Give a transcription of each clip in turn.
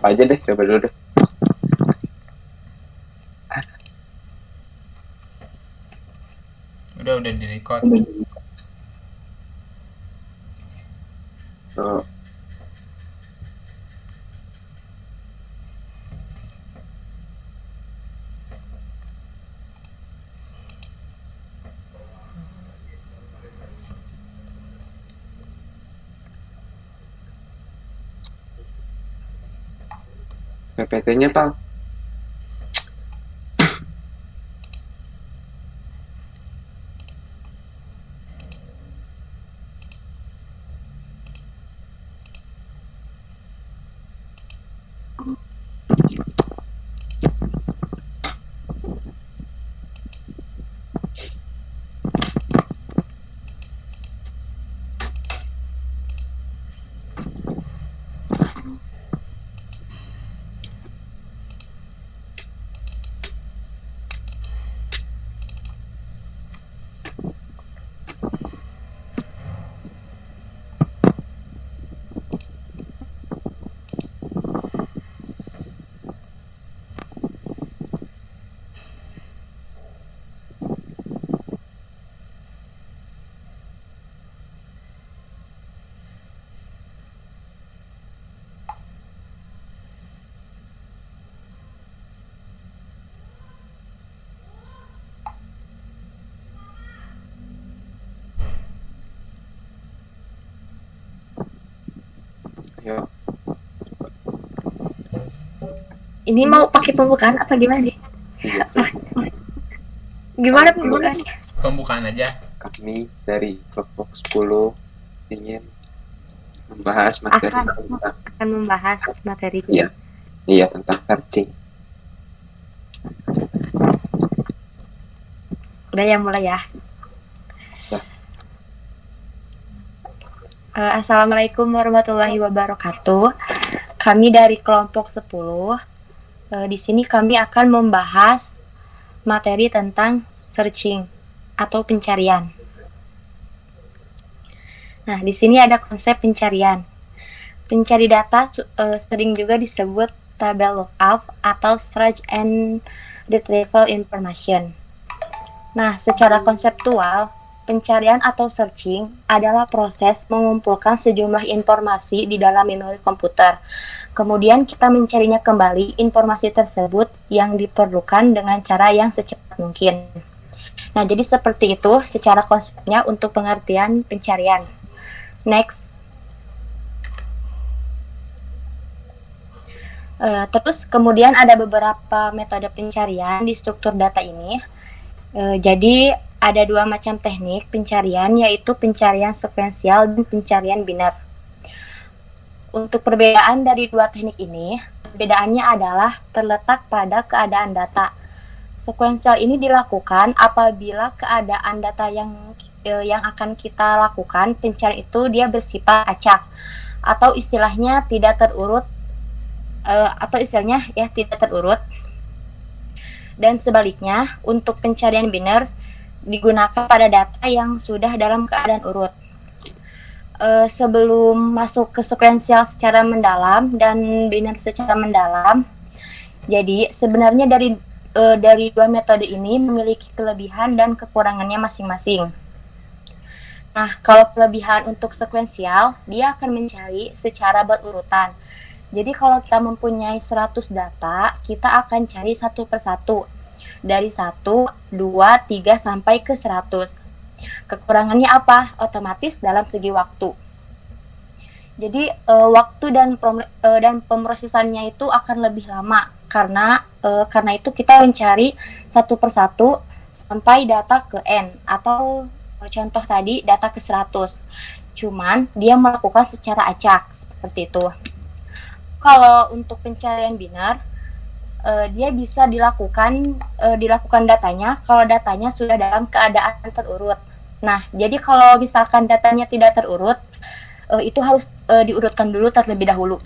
Apa aja deh, coba dulu deh. Udah di record. Oh, PPT-nya Pak. Ayo. Ini mau pakai pembukaan apa gimana nih? Iya, Gimana pembukaan? Pembukaan aja. kami dari kelompok 10 ingin membahas materi Akan membahas materi. Iya, tentang searching. Udah ya, mulai ya. Ya. Assalamualaikum warahmatullahi wabarakatuh. Kami dari kelompok 10. Di sini kami akan membahas materi tentang searching atau pencarian. Nah, di sini ada konsep pencarian. Pencari data sering juga disebut tabel lookup atau search and retrieval information. Nah, secara konseptual, pencarian atau searching adalah proses mengumpulkan sejumlah informasi di dalam memori komputer. Kemudian kita mencarinya kembali informasi tersebut yang diperlukan dengan cara yang secepat mungkin. Nah, jadi seperti itu secara konsepnya untuk pengertian pencarian. Next. Terus kemudian ada beberapa metode pencarian di struktur data ini. Jadi ada dua macam teknik pencarian, yaitu pencarian sekuensial dan pencarian biner. Untuk perbedaan dari dua teknik ini, perbedaannya adalah terletak pada keadaan data. Sekuensial ini dilakukan apabila keadaan data yang akan kita lakukan pencarian itu dia bersifat acak atau istilahnya tidak terurut tidak terurut. Dan sebaliknya, untuk pencarian biner digunakan pada data yang sudah dalam keadaan urut. Sebelum masuk ke sekuensial secara mendalam dan biner secara mendalam, jadi sebenarnya dari dua metode ini memiliki kelebihan dan kekurangannya masing-masing. Nah, kalau kelebihan untuk sekuensial, dia akan mencari secara berurutan. Jadi kalau kita mempunyai 100 data, kita akan cari satu persatu. Dari 1, 2, 3, sampai ke 100. Kekurangannya apa? Otomatis dalam segi waktu. Jadi waktu dan pemrosesannya itu akan lebih lama karena itu kita mencari satu persatu sampai data ke N atau contoh tadi data ke 100. Cuman dia melakukan secara acak seperti itu. Kalau untuk pencarian biner dia bisa dilakukan datanya kalau datanya sudah dalam keadaan terurut. Nah, jadi kalau misalkan datanya tidak terurut, itu harus diurutkan dulu terlebih dahulu.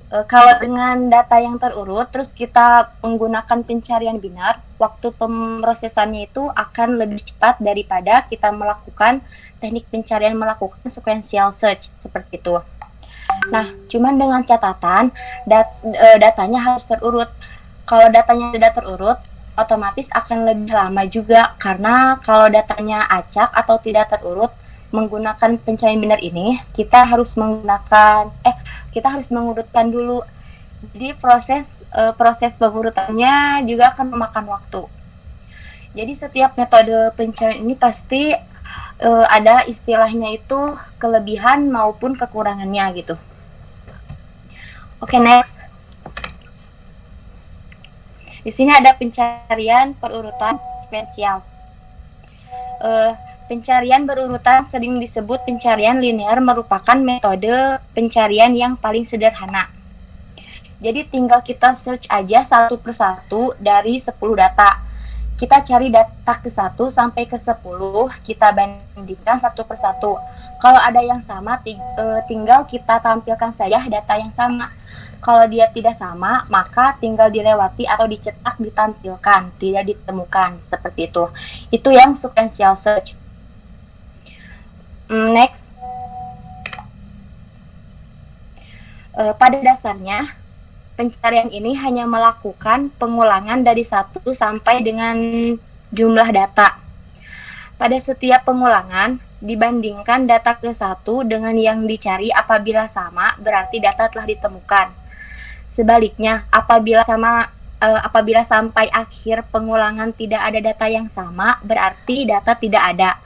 Kalau dengan data yang terurut, terus kita menggunakan pencarian biner, waktu pemrosesannya itu akan lebih cepat daripada kita melakukan teknik pencarian melakukan sequential search seperti itu. Nah, cuman dengan catatan datanya harus terurut. Kalau datanya tidak terurut, otomatis akan lebih lama juga karena kalau datanya acak atau tidak terurut menggunakan pencarian binar ini, kita harus mengurutkan dulu. Jadi proses pengurutannya juga akan memakan waktu. Jadi setiap metode pencarian ini pasti ada istilahnya itu kelebihan maupun kekurangannya gitu. Oke, next. Di sini ada pencarian berurutan sequential. Pencarian berurutan sering disebut pencarian linear merupakan metode pencarian yang paling sederhana. Jadi tinggal kita search aja satu persatu dari 10 data. Kita cari data ke 1 sampai ke 10, kita bandingkan satu persatu. Kalau ada yang sama, tinggal kita tampilkan saja data yang sama. Kalau dia tidak sama, maka tinggal dilewati atau dicetak ditampilkan, tidak ditemukan, seperti itu. Itu yang sequential search. Next. Pada dasarnya, pencarian ini hanya melakukan pengulangan dari 1 sampai dengan jumlah data. Pada setiap pengulangan, dibandingkan data ke 1 dengan yang dicari apabila sama, berarti data telah ditemukan. Sebaliknya, apabila sampai akhir pengulangan tidak ada data yang sama, berarti data tidak ada.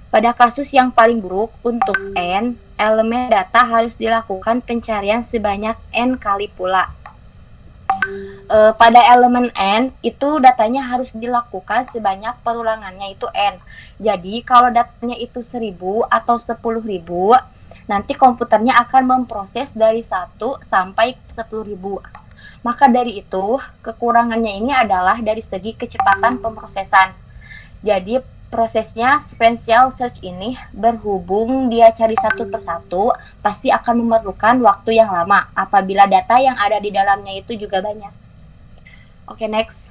Pada kasus yang paling buruk, untuk N, elemen data harus dilakukan pencarian sebanyak N kali pula. Pada elemen N, itu datanya harus dilakukan sebanyak perulangannya itu N. Jadi, kalau datanya itu 1000 atau 10.000, nanti komputernya akan memproses dari 1 sampai 10.000. Maka dari itu, kekurangannya ini adalah dari segi kecepatan pemrosesan. Jadi, prosesnya sequential search ini berhubung dia cari satu persatu, pasti akan memerlukan waktu yang lama apabila data yang ada di dalamnya itu juga banyak. Oke, next.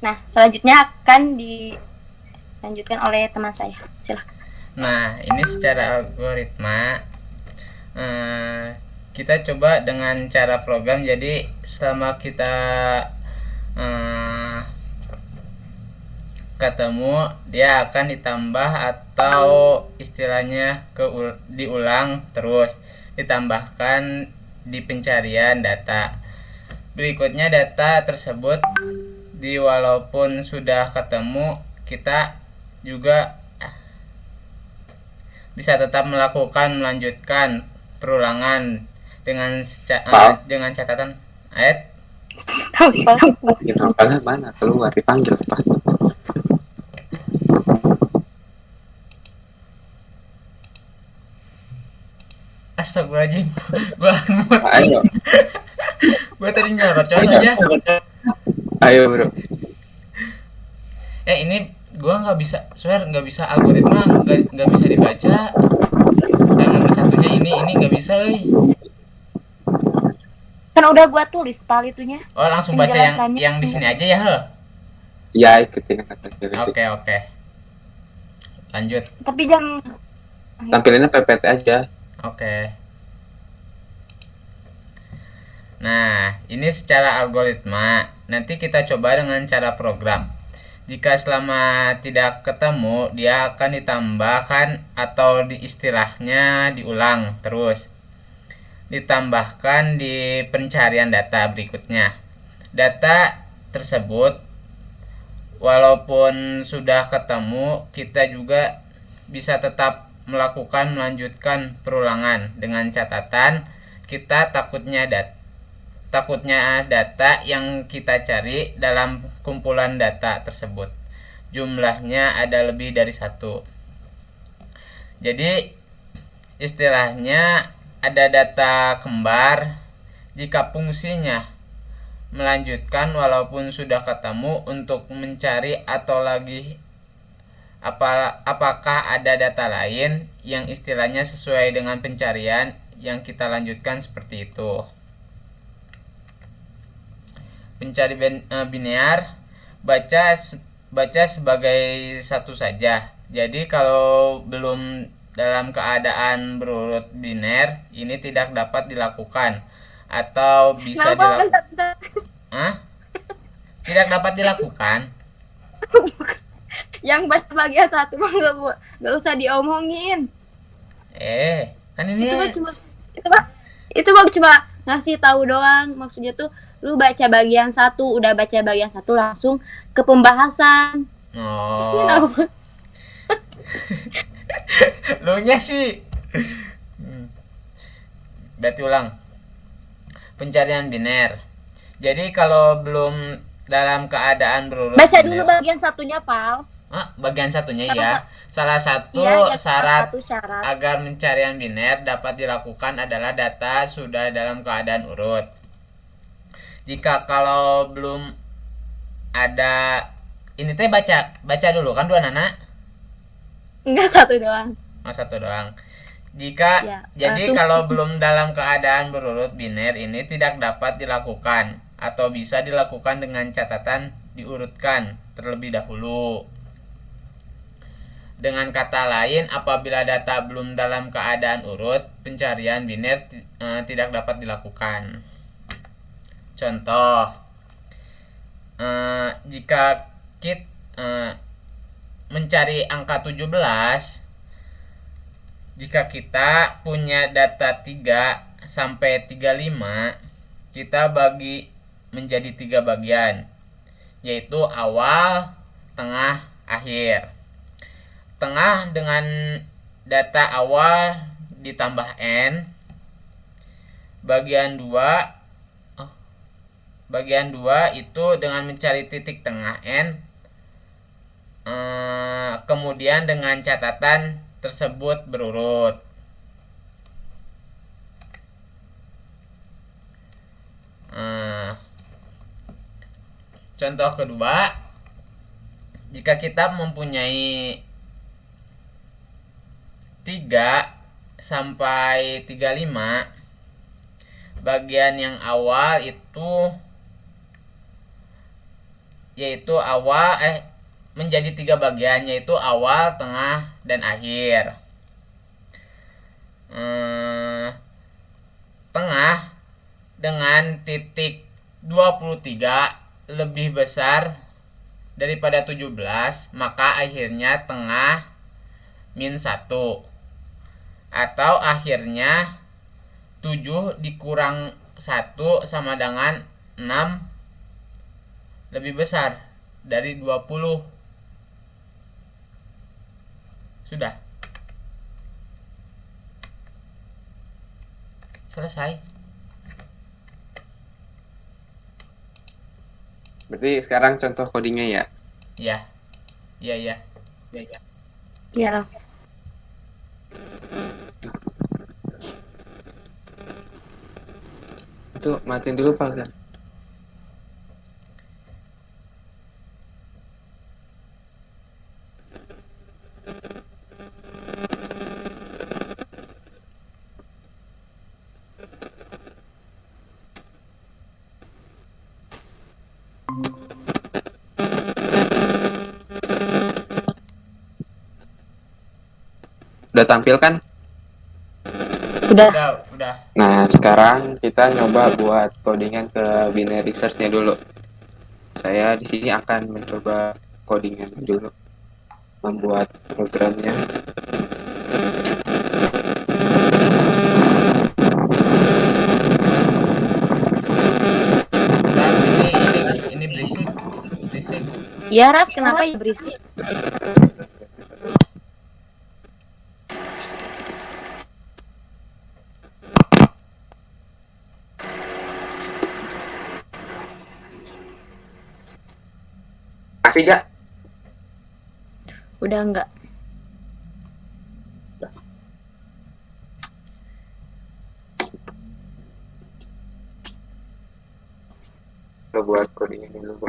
Nah, selanjutnya akan dilanjutkan oleh teman saya. Silakan. Nah, ini secara algoritma kita coba dengan cara program. Jadi selama kita ketemu, dia akan ditambah atau istilahnya diulang terus, ditambahkan di pencarian data. Berikutnya data tersebut walaupun sudah ketemu, kita juga bisa tetap melanjutkan perulangan dengan catatan ayat. Hafalnya mana? Keluar, dipanggil Pak. Astagfirullahaladzim. Ayo. Gua tadi nyorot aja. Ayo bro. Ini gua nggak bisa algoritma, nggak bisa dibaca. Yang nomor satunya ini nggak bisa, Kan udah gua tulis pal itunya. Oh, langsung baca yang di sini aja ya, Ya, ikutin kata. Oke. Lanjut. Tapi jangan tampilinnya PPT aja. Oke. Nah, ini secara algoritma. Nanti kita coba dengan cara program. Jika selama tidak ketemu, dia akan ditambahkan atau istilahnya diulang terus. Ditambahkan di pencarian data berikutnya. Data tersebut walaupun sudah ketemu, kita juga bisa tetap melanjutkan perulangan dengan catatan kita takutnya data yang kita cari dalam kumpulan data tersebut jumlahnya ada lebih dari 1. Jadi istilahnya ada data kembar jika fungsinya melanjutkan walaupun sudah ketemu untuk mencari atau lagi apakah ada data lain yang istilahnya sesuai dengan pencarian yang kita lanjutkan, seperti itu. Pencari biner baca sebagai satu saja. Jadi kalau belum dalam keadaan berurut biner ini tidak dapat dilakukan atau bisa Kenapa? dilakukan. Bentar, bentar. Hah? Tidak dapat dilakukan. Yang baca bagian satu mah nggak usah diomongin. Kan ini Itu mah cuma itu mah cuma ngasih tahu doang. Maksudnya tuh lu baca bagian satu, udah baca bagian satu langsung ke pembahasan. Oh, Kenapa? lu nya sih. Berarti ulang. Pencarian biner. Jadi kalau belum dalam keadaan berurut Baca biner, dulu bagian satunya, Pal. bagian satunya Salah ya. sa- Salah satu Iya, syarat satu syarat. agar pencarian biner dapat dilakukan adalah data sudah dalam keadaan urut. Jika kalau belum ada ini teh baca dulu kan dua nana. Enggak, satu doang. Satu doang. Jika Ya, jadi langsung. kalau belum dalam keadaan berurut biner ini tidak dapat dilakukan atau bisa dilakukan dengan catatan diurutkan terlebih dahulu. Dengan kata lain, apabila data belum dalam keadaan urut, pencarian biner tidak dapat dilakukan. Contoh, jika kita mencari angka 17, jika kita punya data 3 sampai 35, kita bagi menjadi 3 bagian, yaitu awal, tengah, akhir. Tengah dengan data awal ditambah N. Bagian 2 itu dengan mencari titik tengah N. Kemudian dengan catatan tersebut berurut. Contoh kedua, jika kita mempunyai 3 sampai 35, bagian yang awal itu yaitu menjadi 3 bagian, yaitu awal, tengah, dan akhir. Tengah dengan titik 23 lebih besar daripada 17, maka akhirnya tengah min 1. Atau akhirnya 7 dikurang 1 sama dengan 6 lebih besar dari 20. Sudah. Selesai. Berarti sekarang contoh codingnya ya. Ya. Iya. Ya. Itu matiin dulu Pak. Kan? Udah tampil kan? Udah. Udah. Nah, sekarang kita nyoba buat codingan ke binary search-nya dulu. Saya di sini akan mencoba codingan dulu. Membuat programnya. Ini berisik. Ya, Raf, kenapa ya berisik? Masih gak? Udah enggak. Coba buat codingan dulu.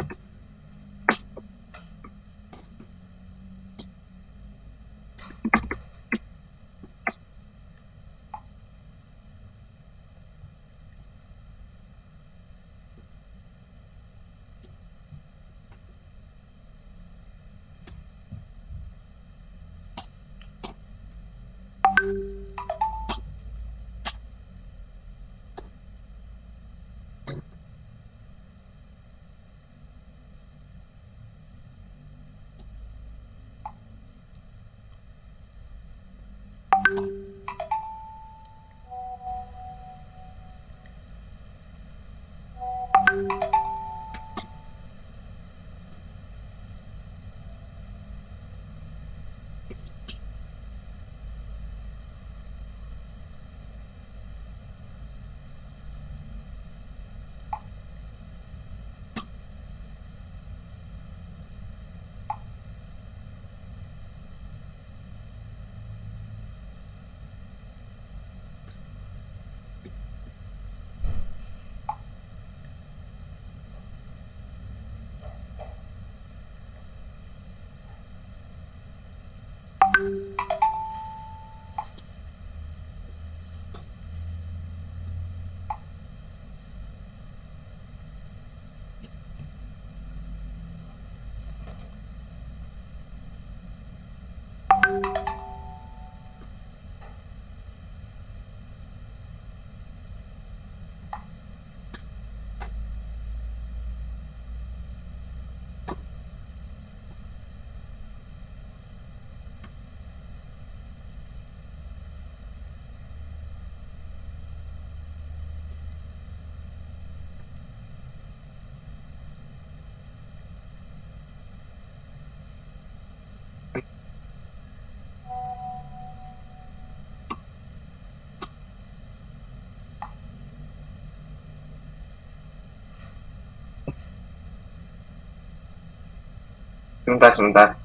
Sebentar.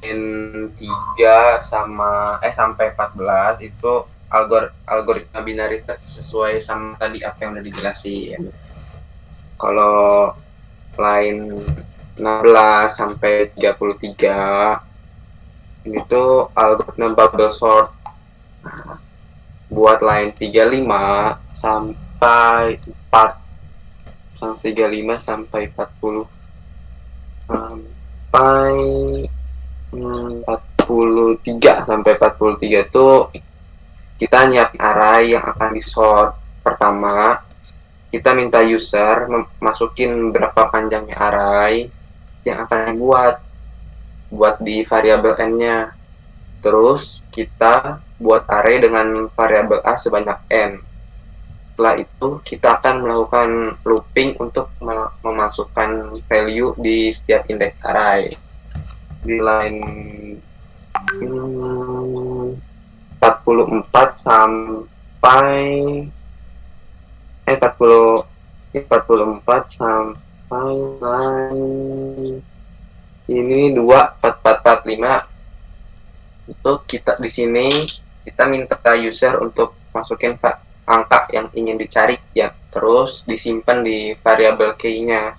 in 3 sampai 14 itu algoritma binary sesuai sama tadi apa yang udah dijelasin. Kalau line 16 sampai 33 ini tuh algoritma bubble sort. Nah, buat line 35 sampai 35 sampai 40 sampai 43 sampai 43 itu kita nyiapin array yang akan di-sort. Pertama, kita minta user masukin berapa panjangnya array yang akan buat di variabel n-nya. Terus kita buat array dengan variabel a sebanyak n. Setelah itu kita akan melakukan looping untuk memasukkan value di setiap indeks array. Di line 44 sampai 44 sampai line ini 24445 itu kita di sini kita minta user untuk masukin angka yang ingin dicari ya, terus disimpan di variabel key-nya.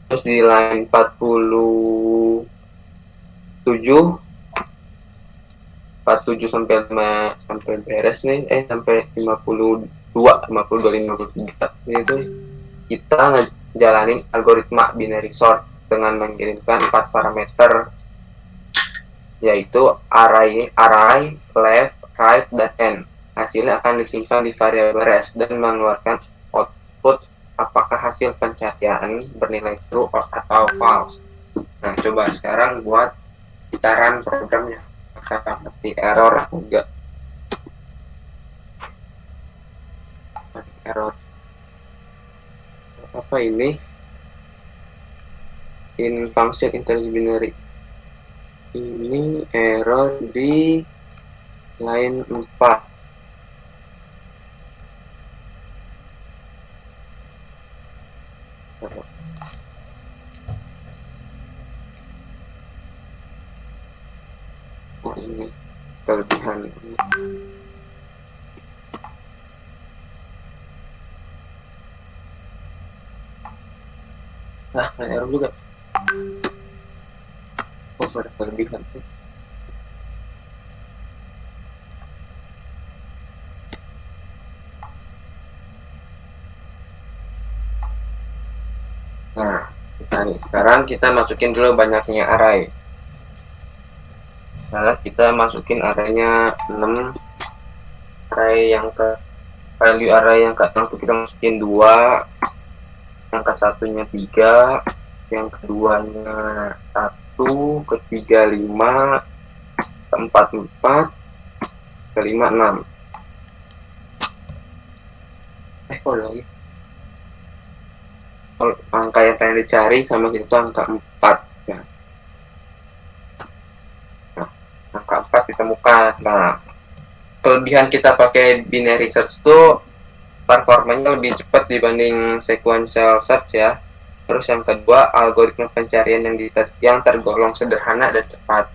Terus di line 47 sampai 5 sampai beres nih sampai 52 53 ini tuh kita jalanin algoritma binary sort dengan mengirimkan 4 parameter, yaitu array, left, right, dan n. Hasilnya akan disimpan di variabel res dan mengeluarkan output apakah hasil pencarian bernilai true atau false. Nah, coba sekarang buat kita run programnya. Apakah mati error atau enggak? Error. Apa ini? In function intelligent binary. Ini error di line 4. Oh, ini kelebihan. Nah, error juga. Oh, ada kelebihan sih. Nah, sekarang kita masukin dulu banyaknya array. Nah, kita masukin arraynya 6. Array yang ke value array yang ke-6 kita masukin 2. Yang ke-1-nya 3, yang keduanya 1, ketiga 5, keempat 4, kelima 6. Kok lagi? Angka yang pengen dicari sama itu angka 4 ya. Nah, angka 4 ditemukan. Nah, kelebihan kita pakai binary search itu performanya lebih cepat dibanding sequential search ya. Terus yang kedua, algoritma pencarian yang tergolong sederhana dan cepat.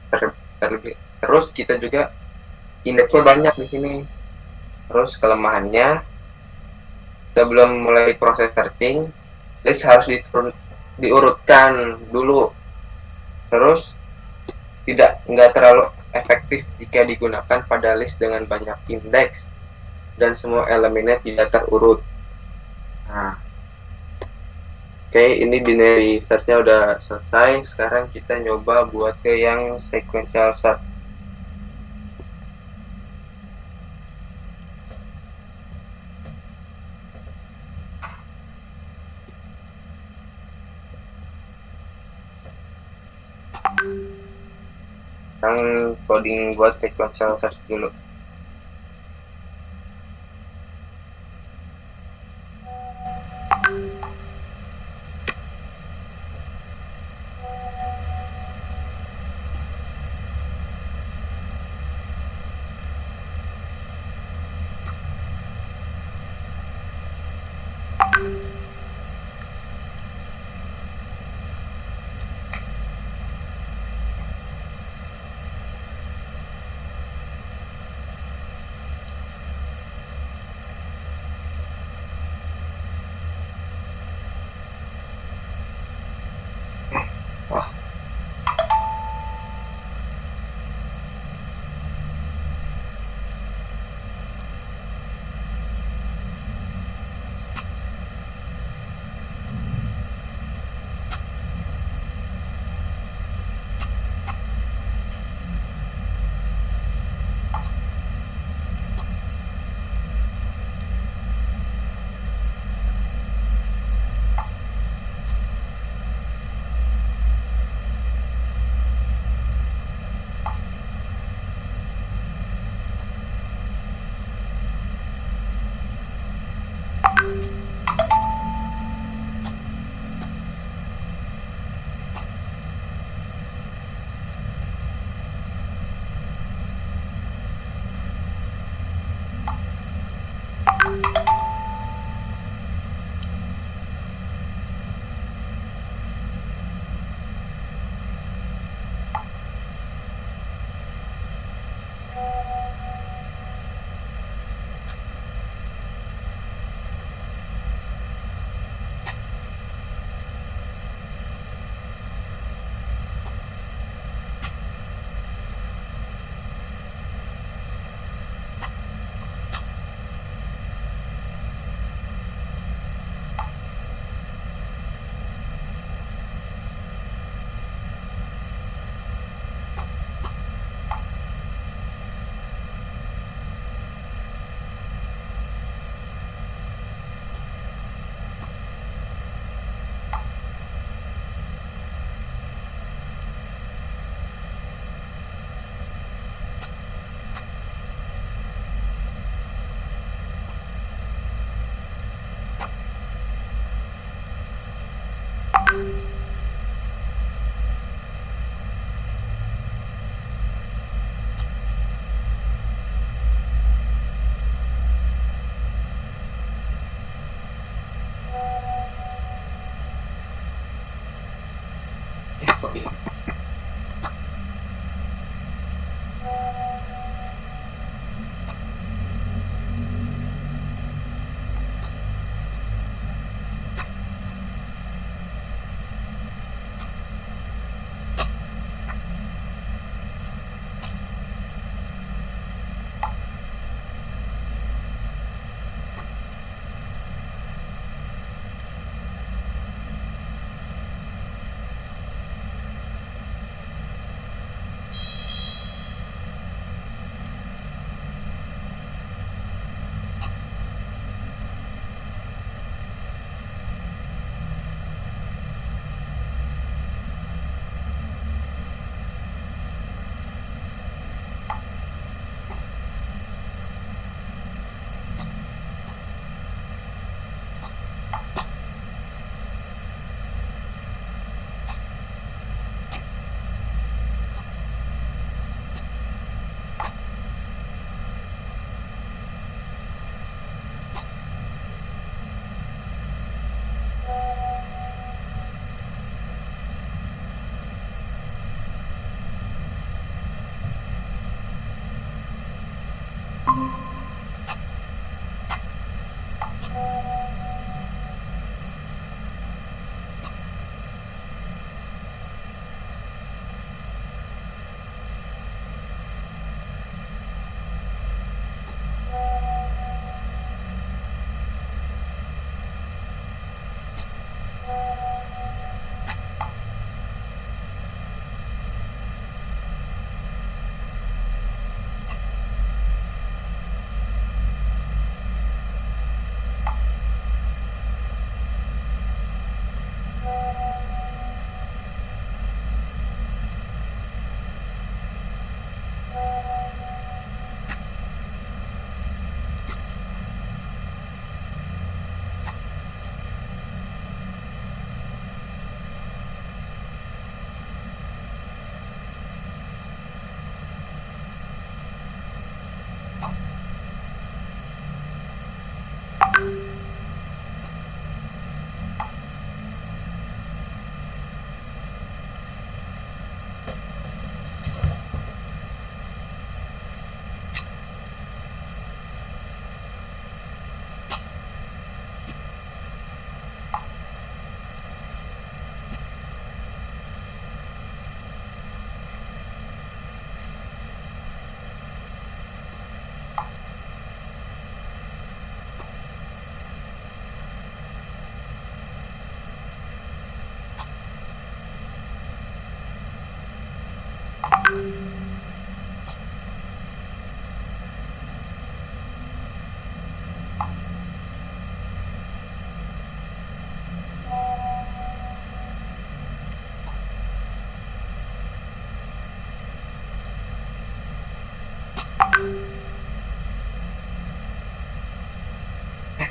Terus kita juga indeksnya banyak di sini. Terus kelemahannya, sebelum mulai proses searching, list harus diurutkan dulu. Terus nggak terlalu efektif jika digunakan pada list dengan banyak indeks dan semua elemennya tidak terurut. Nah, oke, ini binary search-nya udah selesai. Sekarang kita nyoba buat ke yang sequential search. Sekarang coding buat sequential search dulu.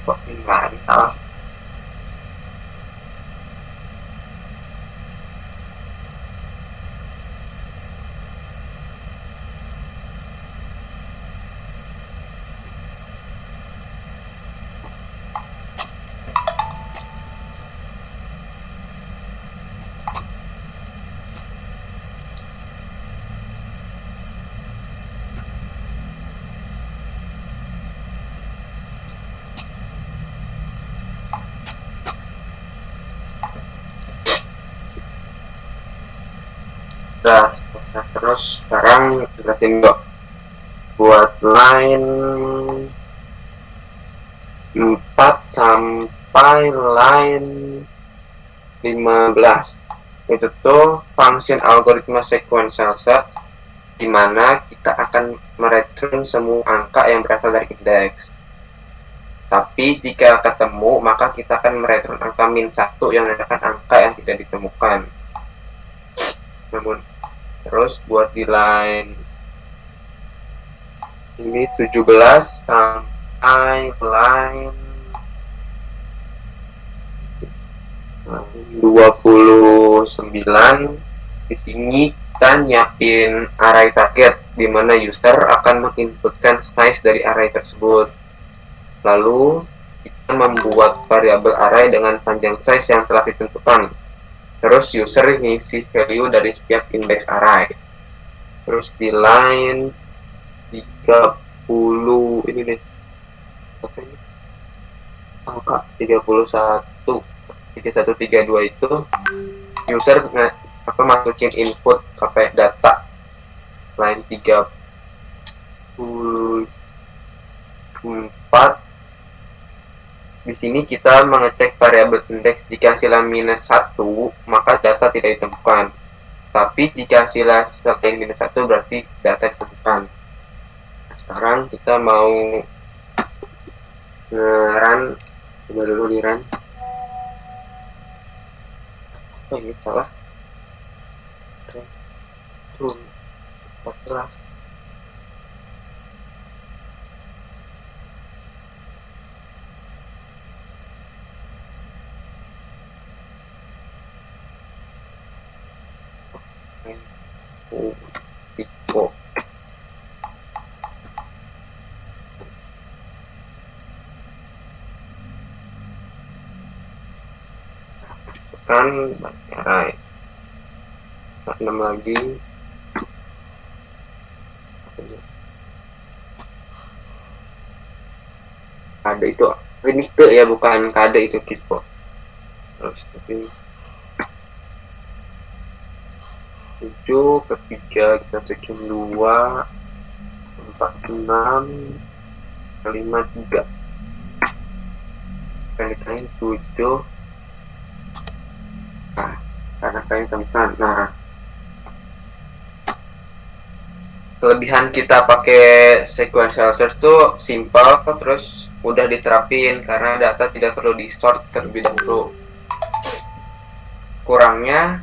Kok ini lagi salah. Nah, terus sekarang jelasin dok buat line 4 sampai line 15. Itu tuh function algoritma sequential search di mana kita akan mereturn semua angka yang berasal dari indeks. Tapi jika ketemu, maka kita akan mereturn angka min 1 yang menandakan angka yang tidak ditemukan. Namun terus buat di line ini 17 sampai line 29, di sini kita nyiapin array target di mana user akan menginputkan size dari array tersebut. Lalu kita membuat variabel array dengan panjang size yang telah ditentukan. Terus user ngisi value dari setiap index array. Terus di line 30 ini nih. Apa ini? Angka 31 3132 itu user masukin input data. Line 34 di sini kita mengecek variabel indeks. Jika hasilnya minus 1, maka data tidak ditemukan. Tapi jika hasilnya selain minus 1, berarti data ditemukan. Sekarang kita mau nge-run. Coba dulu di run. Oh, ini salah. Tuh, 14. Tipe kan array 6 lagi kade itu ini ke ya, bukan kade itu tipe. Terus ini 7 ke 3 kita bikin 2 4 6 5 3 kan ditanya 7. Nah, karena kalian temukan. Nah, kelebihan kita pakai sequential search tuh simple, terus mudah diterapin karena data tidak perlu di sort terlebih dahulu. Kurangnya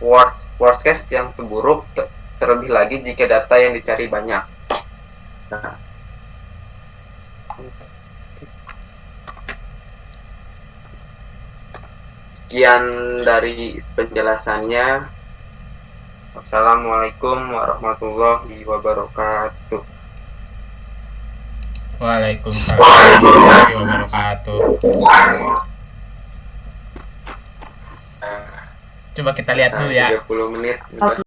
worst case yang terburuk, terlebih lagi jika data yang dicari banyak. Nah, sekian dari penjelasannya. Wassalamualaikum warahmatullahi wabarakatuh. Waalaikumsalam warahmatullahi wabarakatuh. Coba kita lihat dulu ya. 30 menit.